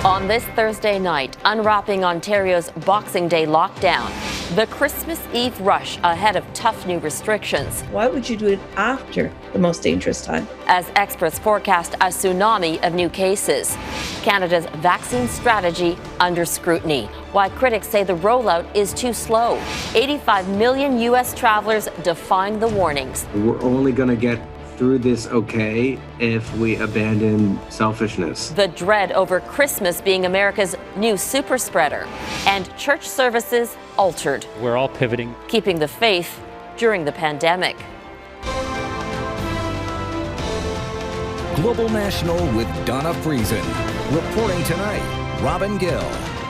On this Thursday night, unwrapping Ontario's Boxing Day lockdown, the Christmas Eve rush ahead of tough new restrictions. Why would you do it after the most dangerous time? As experts forecast a tsunami of new cases. Canada's vaccine strategy under scrutiny, while critics say the rollout is too slow. 85 million U.S. travelers defying the warnings. We're only going to get through this okay if we abandon selfishness. The dread over Christmas being America's new superspreader, and church services altered. We're all pivoting. Keeping the faith during the pandemic. Global National with Donna Friesen. Reporting tonight, Robin Gill.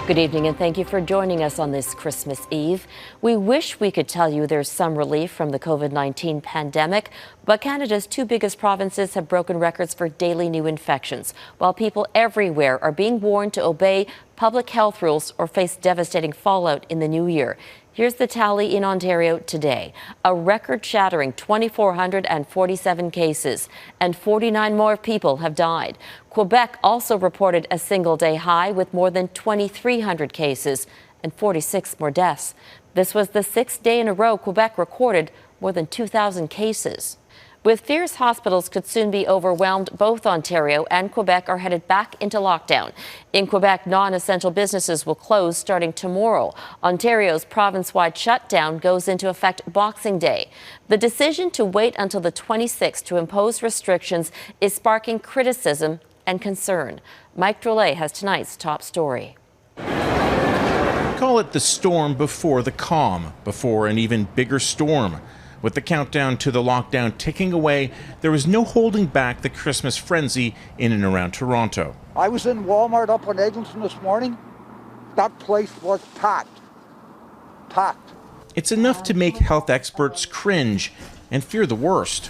Good evening and thank you for joining us on this Christmas Eve. We wish we could tell you there's some relief from the COVID-19 pandemic, but Canada's two biggest provinces have broken records for daily new infections, while people everywhere are being warned to obey public health rules or face devastating fallout in the new year. Here's the tally in Ontario today. A record-shattering 2,447 cases, and 49 more people have died. Quebec also reported a single-day high with more than 2,300 cases and 46 more deaths. This was the sixth day in a row Quebec recorded more than 2,000 cases. With fears hospitals could soon be overwhelmed, both Ontario and Quebec are headed back into lockdown. In Quebec, non-essential businesses will close starting tomorrow. Ontario's province-wide shutdown goes into effect Boxing Day. The decision to wait until the 26th to impose restrictions is sparking criticism and concern. Mike Drolet has tonight's top story. Call it the storm before the calm, before an even bigger storm. With the countdown to the lockdown ticking away, there was no holding back the Christmas frenzy in and around Toronto. I was in Walmart up on Eglinton this morning. That place was packed. Packed. It's enough to make health experts cringe and fear the worst.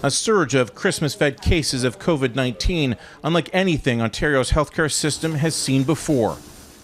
A surge of Christmas-fed cases of COVID-19, unlike anything Ontario's healthcare system has seen before.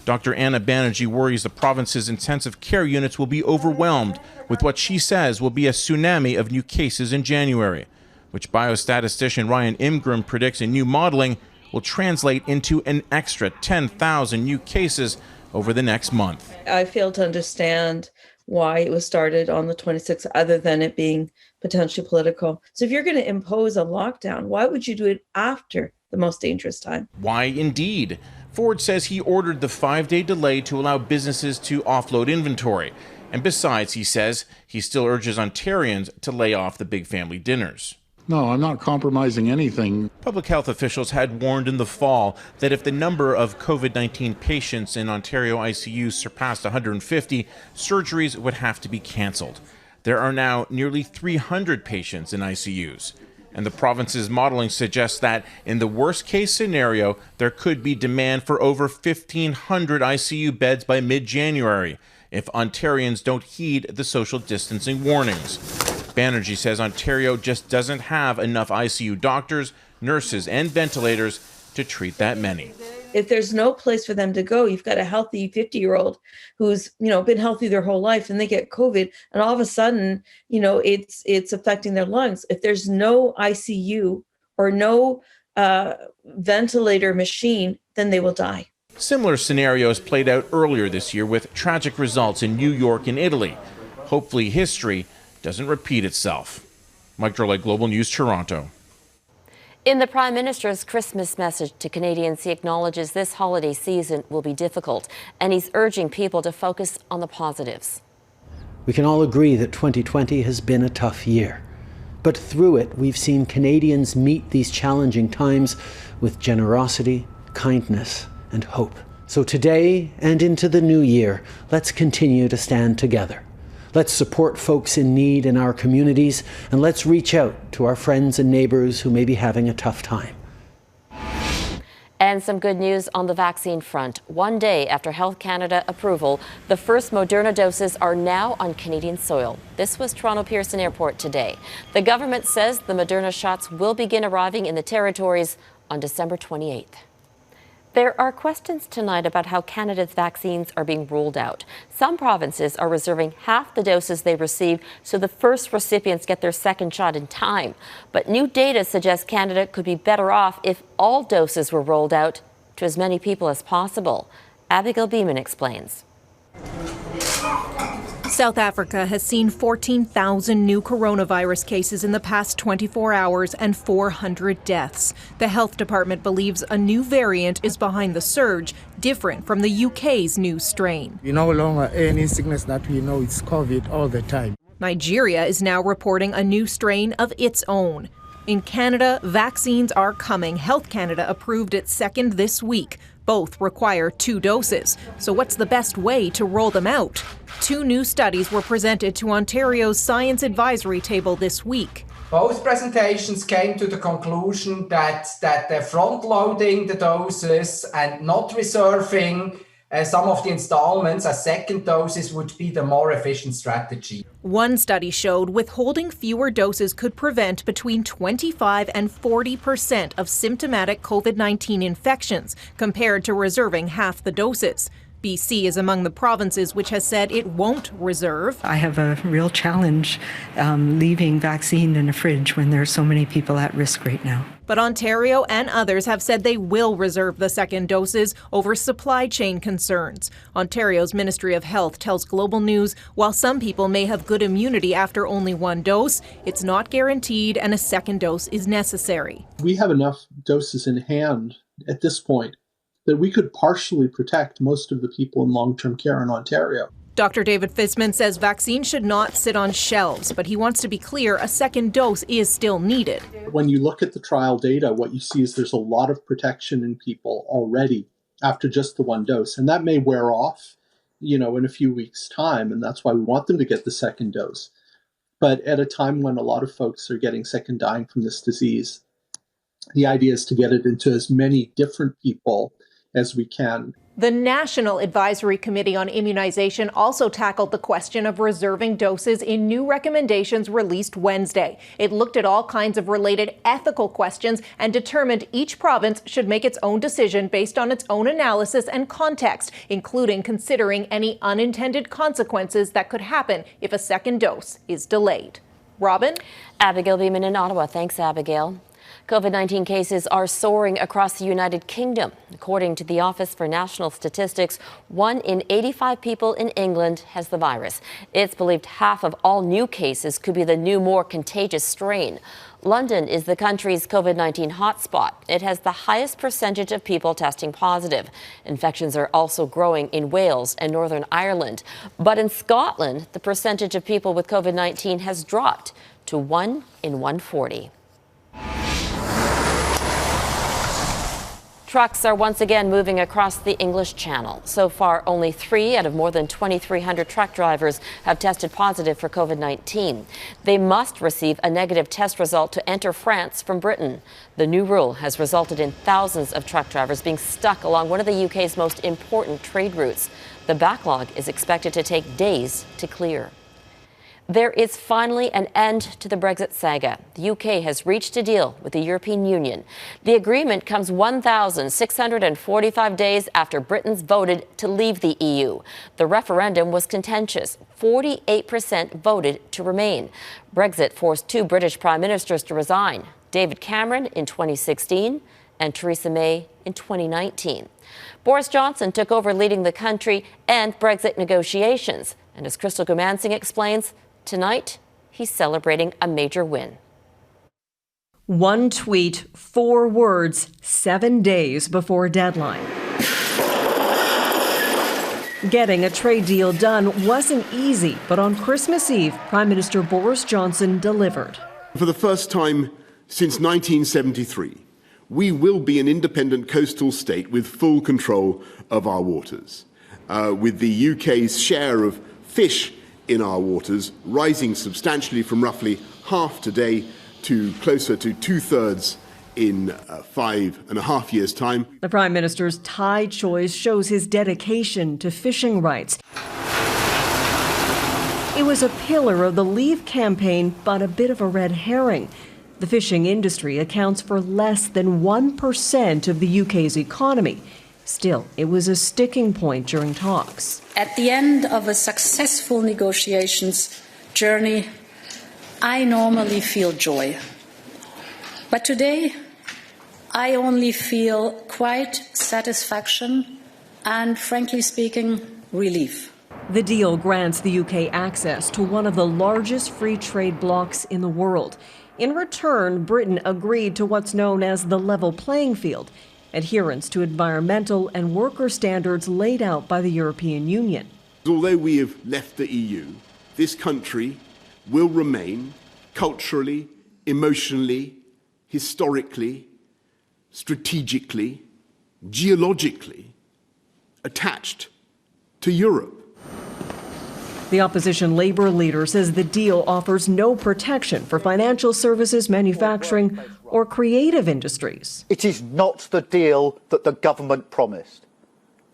Dr. Anna Banerjee worries the province's intensive care units will be overwhelmed with what she says will be a tsunami of new cases in January, which biostatistician Ryan Imgram predicts in new modeling will translate into an extra 10,000 new cases over the next month. I fail to understand why it was started on the 26th, other than it being potentially political. So if you're going to impose a lockdown, why would you do it after the most dangerous time? Why indeed? Ford says he ordered the 5-day delay to allow businesses to offload inventory. And besides, he says, he still urges Ontarians to lay off the big family dinners. No, I'm not compromising anything. Public health officials had warned in the fall that if the number of COVID-19 patients in Ontario ICUs surpassed 150, surgeries would have to be cancelled. There are now nearly 300 patients in ICUs. And the province's modeling suggests that in the worst-case scenario, there could be demand for over 1,500 ICU beds by mid-January if Ontarians don't heed the social distancing warnings. Banerjee says Ontario just doesn't have enough ICU doctors, nurses, and ventilators to treat that many. If there's no place for them to go, you've got a healthy 50-year-old who's, been healthy their whole life, and they get COVID, and all of a sudden, it's affecting their lungs. If there's no ICU or no ventilator machine, then they will die. Similar scenarios played out earlier this year with tragic results in New York and Italy. Hopefully history doesn't repeat itself. Mike Drolet, Global News, Toronto. In the Prime Minister's Christmas message to Canadians, he acknowledges this holiday season will be difficult, and he's urging people to focus on the positives. We can all agree that 2020 has been a tough year. But through it, we've seen Canadians meet these challenging times with generosity, kindness, and hope. So today and into the new year, let's continue to stand together. Let's support folks in need in our communities, and let's reach out to our friends and neighbors who may be having a tough time. And some good news on the vaccine front. One day after Health Canada approval, the first Moderna doses are now on Canadian soil. This was Toronto Pearson Airport today. The government says the Moderna shots will begin arriving in the territories on December 28th. There are questions tonight about how Canada's vaccines are being rolled out. Some provinces are reserving half the doses they receive so the first recipients get their second shot in time. But new data suggests Canada could be better off if all doses were rolled out to as many people as possible. Abigail Bimman explains. South Africa has seen 14,000 new coronavirus cases in the past 24 hours and 400 deaths. The health department believes a new variant is behind the surge, different from the UK's new strain. We no longer any sickness that we know it's COVID all the time. Nigeria is now reporting a new strain of its own. In Canada, vaccines are coming. Health Canada approved its second this week. Both require 2 doses. So what's the best way to roll them out? 2 new studies were presented to Ontario's Science Advisory Table this week. Both presentations came to the conclusion that the front-loading the doses and not reserving some of the installments as second doses would be the more efficient strategy. One study showed withholding fewer doses could prevent between 25 and 40% of symptomatic COVID-19 infections, compared to reserving half the doses. BC is among the provinces which has said it won't reserve. I have a real challenge leaving vaccine in a fridge when there are so many people at risk right now. But Ontario and others have said they will reserve the second doses over supply chain concerns. Ontario's Ministry of Health tells Global News while some people may have good immunity after only 1 dose, it's not guaranteed and a second dose is necessary. We have enough doses in hand at this point that we could partially protect most of the people in long-term care in Ontario. Dr. David Fisman says vaccines should not sit on shelves, but he wants to be clear a second dose is still needed. When you look at the trial data, what you see is there's a lot of protection in people already after just the 1 dose, and that may wear off, in a few weeks' time, and that's why we want them to get the second dose. But at a time when a lot of folks are getting sick and dying from this disease, the idea is to get it into as many different people as we can. The National Advisory Committee on Immunization also tackled the question of reserving doses in new recommendations released Wednesday. It looked at all kinds of related ethical questions and determined each province should make its own decision based on its own analysis and context, including considering any unintended consequences that could happen if a second dose is delayed. Robin? Abigail Bimman in Ottawa. Thanks, Abigail. COVID-19 cases are soaring across the United Kingdom. According to the Office for National Statistics, 1 in 85 people in England has the virus. It's believed half of all new cases could be the new, more contagious strain. London is the country's COVID-19 hotspot. It has the highest percentage of people testing positive. Infections are also growing in Wales and Northern Ireland. But in Scotland, the percentage of people with COVID-19 has dropped to 1 in 140. Trucks are once again moving across the English Channel. So far, only 3 out of more than 2,300 truck drivers have tested positive for COVID-19. They must receive a negative test result to enter France from Britain. The new rule has resulted in thousands of truck drivers being stuck along one of the UK's most important trade routes. The backlog is expected to take days to clear. There is finally an end to the Brexit saga. The UK has reached a deal with the European Union. The agreement comes 1,645 days after Britons voted to leave the EU. The referendum was contentious. 48% voted to remain. Brexit forced 2 British prime ministers to resign, David Cameron in 2016 and Theresa May in 2019. Boris Johnson took over leading the country and Brexit negotiations. And as Crystal Goomansingh explains, tonight, he's celebrating a major win. 1 tweet, 4 words, 7 days before deadline. Getting a trade deal done wasn't easy, but on Christmas Eve, Prime Minister Boris Johnson delivered. For the first time since 1973, we will be an independent coastal state with full control of our waters, with the UK's share of fish in our waters rising substantially from roughly half today to closer to 2/3 in 5.5 years' time. The Prime Minister's Thai choice shows his dedication to fishing rights. It was a pillar of the Leave campaign, but a bit of a red herring. The fishing industry accounts for less than 1% of the UK's economy. Still, it was a sticking point during talks. At the end of a successful negotiations journey, I normally feel joy. But today, I only feel quite satisfaction and, frankly speaking, relief. The deal grants the UK access to one of the largest free trade blocs in the world. In return, Britain agreed to what's known as the level playing field, adherence to environmental and worker standards laid out by the European Union. Although we have left the EU, this country will remain culturally, emotionally, historically, strategically, geologically attached to Europe. The opposition Labour leader says the deal offers no protection for financial services, manufacturing, or creative industries. It is not the deal that the government promised.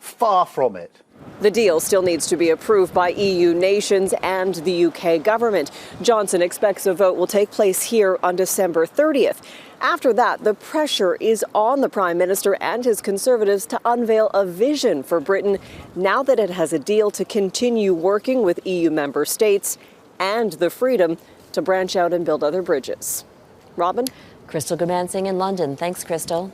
Far from it. The deal still needs to be approved by EU nations and the UK government. Johnson expects a vote will take place here on December 30th. After that, the pressure is on the Prime Minister and his Conservatives to unveil a vision for Britain now that it has a deal to continue working with EU member states and the freedom to branch out and build other bridges. Robin? Crystal Goomansingh in London. Thanks, Crystal.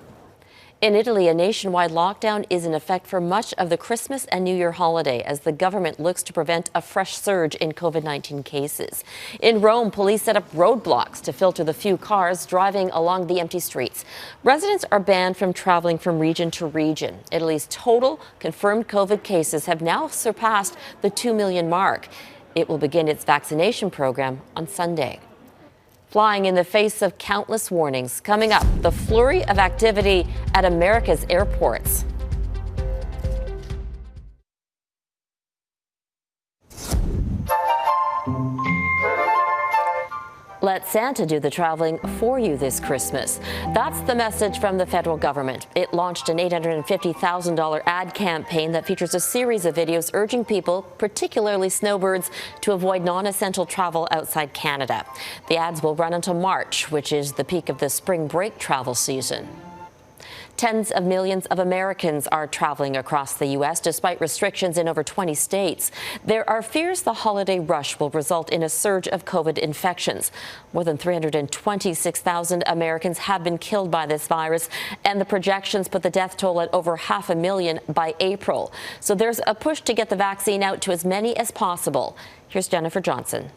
In Italy, a nationwide lockdown is in effect for much of the Christmas and New Year holiday as the government looks to prevent a fresh surge in COVID-19 cases. In Rome, police set up roadblocks to filter the few cars driving along the empty streets. Residents are banned from traveling from region to region. Italy's total confirmed COVID cases have now surpassed the 2 million mark. It will begin its vaccination program on Sunday. Flying in the face of countless warnings. Coming up, the flurry of activity at America's airports. Let Santa do the traveling for you this Christmas. That's the message from the federal government. It launched an $850,000 ad campaign that features a series of videos urging people, particularly snowbirds, to avoid non-essential travel outside Canada. The ads will run until March, which is the peak of the spring break travel season. Tens of millions of Americans are traveling across the U.S. despite restrictions in over 20 states. There are fears the holiday rush will result in a surge of COVID infections. More than 326,000 Americans have been killed by this virus, and the projections put the death toll at over 500,000 by April. So there's a push to get the vaccine out to as many as possible. Here's Jennifer Johnson.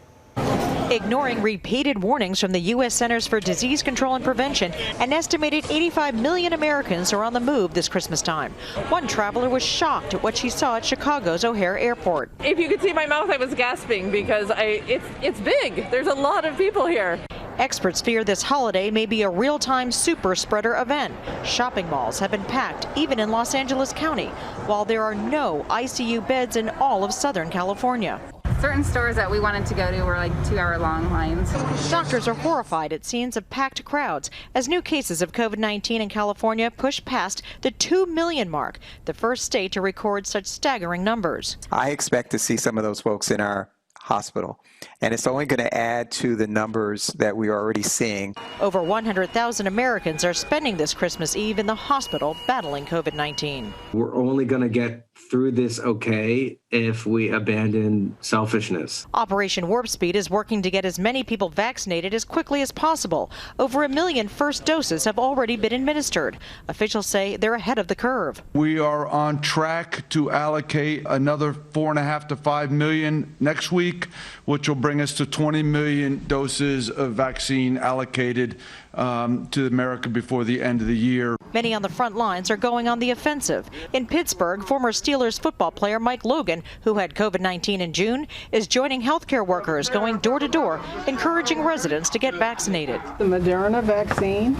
Ignoring repeated warnings from the U.S. Centers for Disease Control and Prevention, an estimated 85 million Americans are on the move this Christmas time. One traveler was shocked at what she saw at Chicago's O'Hare Airport. If you could see my mouth, I was gasping because it's big. There's a lot of people here. Experts fear this holiday may be a real-time super spreader event. Shopping malls have been packed, even in Los Angeles County, while there are no ICU beds in all of Southern California. Certain stores that we wanted to go to were like 2-hour-long lines. Doctors are horrified at scenes of packed crowds as new cases of COVID-19 in California push past the 2 million mark, the first state to record such staggering numbers. I expect to see some of those folks in our hospital, and it's only going to add to the numbers that we are already seeing. Over 100,000 Americans are spending this Christmas Eve in the hospital battling COVID-19. We're only going to get through this okay if we abandon selfishness. Operation Warp Speed is working to get as many people vaccinated as quickly as possible. Over 1 million first doses have already been administered. Officials say they're ahead of the curve. We are on track to allocate another 4.5 to 5 million next week, which will bring us to 20 million doses of vaccine allocated to America before the end of the year. Many on the front lines are going on the offensive. In Pittsburgh, former Steelers football player Mike Logan, who had COVID-19 in June, is joining healthcare workers going door to door, encouraging residents to get vaccinated. The Moderna vaccine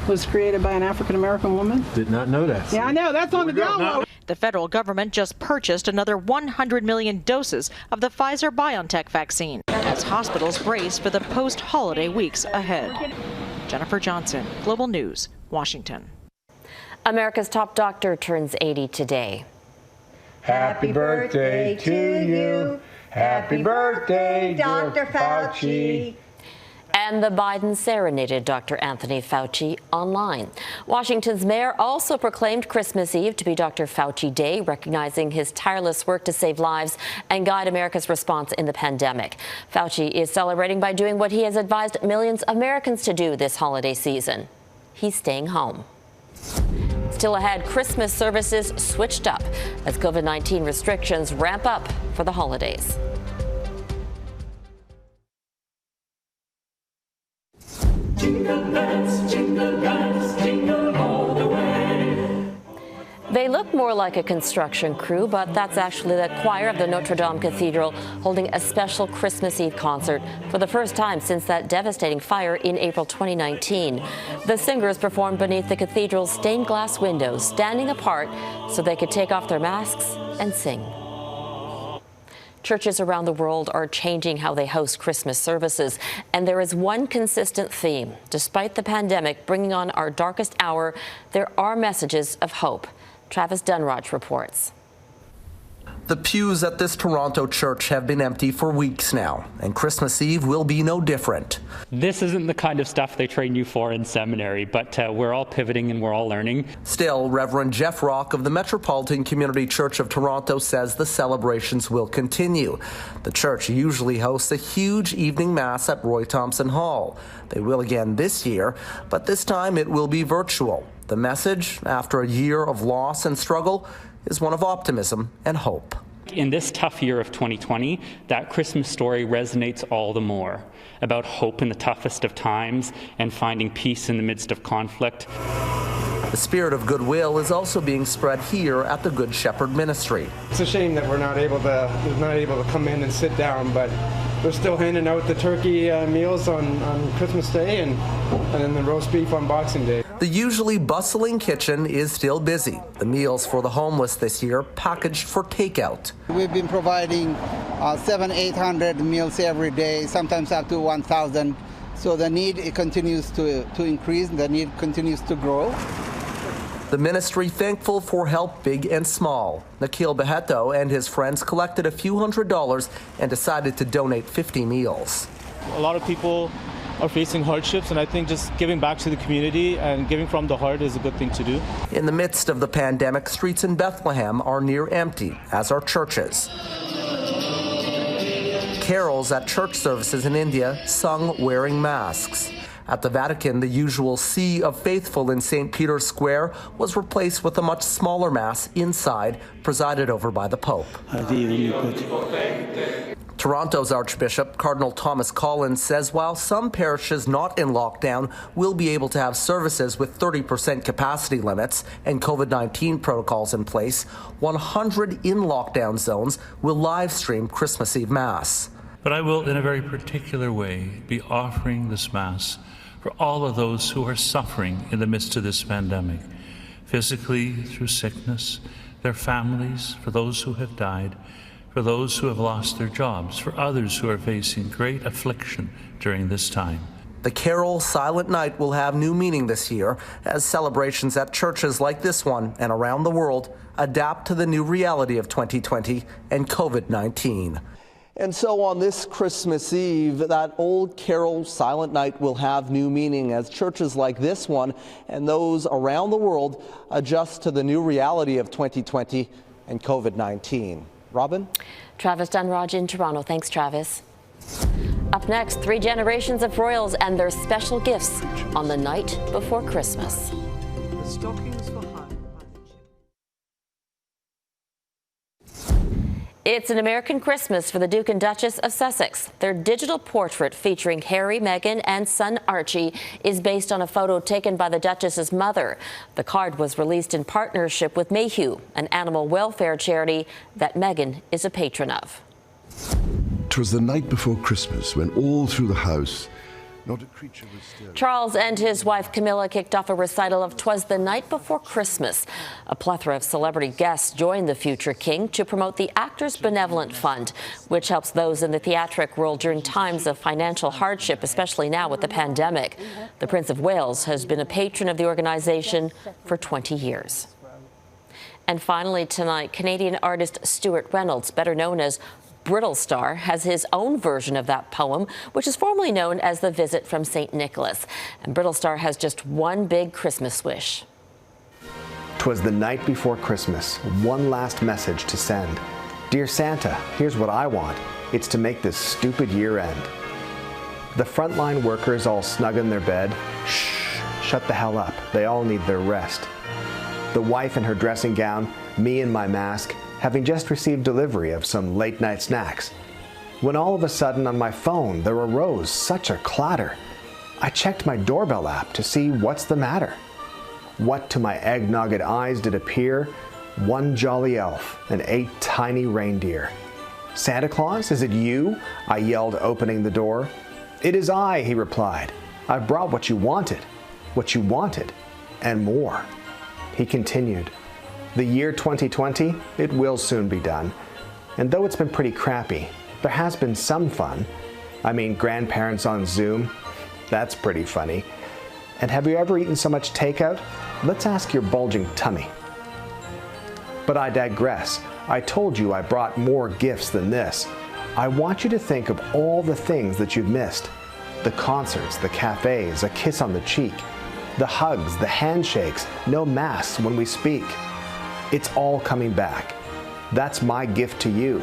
was created by an African-American woman. Did not know that. Yeah, I know. That's on the download. The federal government just purchased another 100 million doses of the Pfizer-BioNTech vaccine as hospitals brace for the post-holiday weeks ahead. Jennifer Johnson, Global News, Washington. America's top doctor turns 80 today. Happy birthday to you. Happy birthday, Dr. Fauci. And the Biden serenaded Dr. Anthony Fauci online. Washington's mayor also proclaimed Christmas Eve to be Dr. Fauci Day, recognizing his tireless work to save lives and guide America's response in the pandemic. Fauci is celebrating by doing what he has advised millions of Americans to do this holiday season. he's staying home. Still ahead, Christmas services switched up as COVID-19 restrictions ramp up for the holidays. Jingle bells, jingle all the way. They look more like a construction crew, but that's actually the choir of the Notre Dame Cathedral holding a special Christmas Eve concert for the first time since that devastating fire in April 2019. The singers performed beneath the cathedral's stained glass windows, standing apart so they could take off their masks and sing. Churches around the world are changing how they host Christmas services, and there is one consistent theme. Despite the pandemic bringing on our darkest hour, there are messages of hope. Travis Dunrodge reports. The pews at this Toronto church have been empty for weeks now, and Christmas Eve will be no different. This isn't the kind of stuff they train you for in seminary, but we're all pivoting and we're all learning. Still, Reverend Jeff Rock of the Metropolitan Community Church of Toronto says the celebrations will continue. The church usually hosts a huge evening mass at Roy Thompson Hall. They will again this year, but this time it will be virtual. The message, after a year of loss and struggle, is one of optimism and hope. In this tough year of 2020, that Christmas story resonates all the more about hope in the toughest of times and finding peace in the midst of conflict. The spirit of goodwill is also being spread here at the Good Shepherd Ministry. It's a shame that we're not able to come in and sit down, but we're still handing out the turkey meals on Christmas Day and then the roast beef on Boxing Day. The usually bustling kitchen is still busy. The meals for the homeless this year packaged for takeout. We've been providing 700-800 meals every day, sometimes up to 1,000. So the need continues to increase, the need continues to grow. The ministry thankful for help big and small. Nikhil Beheto and his friends collected a few $100s and decided to donate 50 meals. A lot of people are facing hardships, and I think just giving back to the community and giving from the heart is a good thing to do. In the midst of the pandemic, streets in Bethlehem are near empty, as are churches. Carols at church services in India sung wearing masks. At the Vatican, the usual sea of faithful in St. Peter's Square was replaced with a much smaller mass inside, presided over by the Pope. Toronto's Archbishop, Cardinal Thomas Collins, says while some parishes not in lockdown will be able to have services with 30% capacity limits and COVID-19 protocols in place, 100 in lockdown zones will live stream Christmas Eve Mass. But I will, in a very particular way, be offering this Mass for all of those who are suffering in the midst of this pandemic, physically through sickness, their families, for those who have died, for those who have lost their jobs, for others who are facing great affliction during this time. The carol Silent Night will have new meaning this year as celebrations at churches like this one and around the world adapt to the new reality of 2020 and COVID-19. And so on this Christmas Eve, that old carol Silent Night will have new meaning as churches like this one and those around the world adjust to the new reality of 2020 and COVID-19. Robin? Travis Dunrodge in Toronto. Thanks, Travis. Up next, 3 generations of royals and their special gifts on the night before Christmas. The stockings for hire. It's an American Christmas for the Duke and Duchess of Sussex. Their digital portrait featuring Harry, Meghan, and son Archie is based on a photo taken by the Duchess's mother. The card was released in partnership with Mayhew, an animal welfare charity that Meghan is a patron of. 'Twas the night before Christmas when all through the house not a creature was still. Charles and his wife Camilla kicked off a recital of 'Twas the Night Before Christmas. A plethora of celebrity guests joined the future king to promote the Actors Benevolent Fund, which helps those in the theatric world during times of financial hardship, especially now with the pandemic. The Prince of Wales has been a patron of the organization for 20 years. And finally tonight, Canadian artist Stuart Reynolds, better known as Brittle Star, has his own version of that poem, which is formerly known as The Visit from St. Nicholas. And Brittle Star has just one big Christmas wish. 'Twas the night before Christmas, one last message to send. Dear Santa, here's what I want. It's to make this stupid year end. The frontline workers all snug in their bed. Shh, shut the hell up. They all need their rest. The wife in her dressing gown, me in my mask, having just received delivery of some late-night snacks. When all of a sudden on my phone there arose such a clatter. I checked my doorbell app to see what's the matter. What to my egg-nogged eyes did appear? One jolly elf and 8 tiny reindeer. Santa Claus, is it you? I yelled, opening the door. It is I, he replied. I've brought what you wanted, and more. He continued. The year 2020, it will soon be done. And though it's been pretty crappy, there has been some fun. I mean, grandparents on Zoom, that's pretty funny. And have you ever eaten so much takeout? Let's ask your bulging tummy. But I digress. I told you I brought more gifts than this. I want you to think of all the things that you've missed. The concerts, the cafes, a kiss on the cheek, the hugs, the handshakes, no masks when we speak. It's all coming back. That's my gift to you.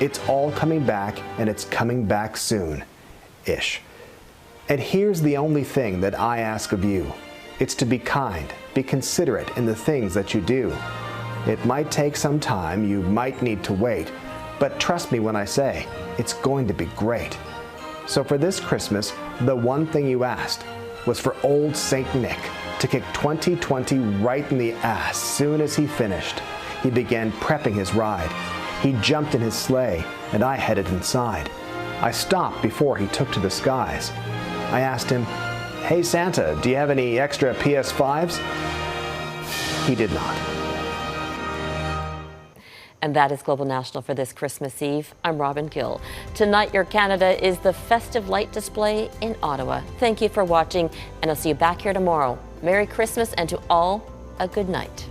It's all coming back, and it's coming back soon-ish. And here's the only thing that I ask of you. It's to be kind, be considerate in the things that you do. It might take some time, you might need to wait, but trust me when I say, it's going to be great. So for this Christmas, the one thing you asked was for old Saint Nick to kick 2020 right in the ass soon as he finished. He began prepping his ride. He jumped in his sleigh, and I headed inside. I stopped before he took to the skies. I asked him, "Hey Santa, do you have any extra PS5s?" He did not. And that is Global National for this Christmas Eve. I'm Robin Gill. Tonight, your Canada is the festive light display in Ottawa. Thank you for watching, and I'll see you back here tomorrow. Merry Christmas, and to all, a good night.